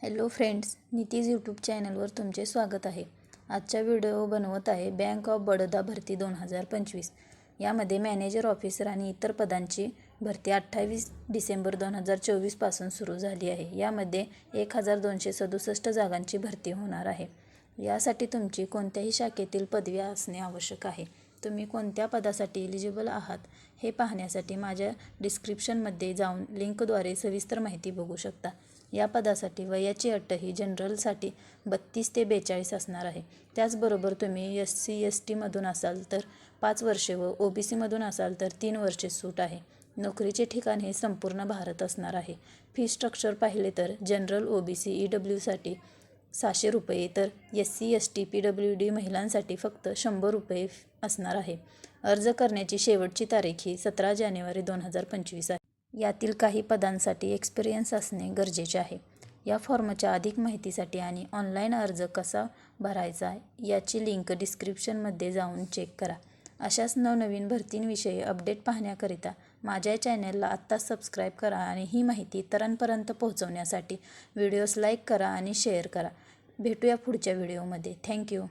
Hello friends, नीतीज YouTube चॅनलवर तुमचे स्वागत आहे। आजचा व्हिडिओ बनवत आहे बँक ऑफ बडोदा भरती 2025। यामध्ये मॅनेजर ऑफिसर आणि इतर पदांची भरती 28 डिसेंबर 2024 पासून सुरू झाली आहे। यामध्ये 1267 जागांची भरती होणार आहे। यासाठी तुमची कोणत्याही शाखेतील पदवी असणे आवश्यक आहे। तुम्ही कोणत्या पदासाठी एलिजिबल आहात हे पाहण्यासाठी माझ्या डिस्क्रिप्शनमध्ये जाऊन लिंकद्वारे सविस्तर माहिती बघू शकता। या पदासाठी वयाची अट ही जनरलसाठी 32 ते 42 असणार आहे। त्याचबरोबर तुम्ही SC ST मधून असाल तर 5 वर्षे व OBC मधून असाल तर 3 वर्षे सूट आहे। नोकरीचे ठिकाण हे संपूर्ण भारत असणार आहे। फी स्ट्रक्चर पाहिले तर जनरल OBC EW साठी 600 रुपये तर SC ST PWD महिलांसाठी फक्त 100 रुपये असणार आहे। अर्ज करण्याची शेवटची तारीख ही 17 जानेवारी 2025 आहे। यातील काही पदांसाठी एक्सपिरियन्स असणे गरजेचे आहे। या फॉर्मच्या अधिक माहितीसाठी आणि ऑनलाईन अर्ज कसा भरायचा याची लिंक डिस्क्रिप्शनमध्ये जाऊन चेक करा। अशाच नवनवीन भरतींविषयी अपडेट पाहण्याकरिता माझ्या चॅनलला आत्ताच सबस्क्राईब करा आणि ही माहिती इतरांपर्यंत पोहोचवण्यासाठी व्हिडिओस लाईक करा आणि शेअर करा। भेटूया पुढच्या व्हिडिओमध्ये। थँक्यू।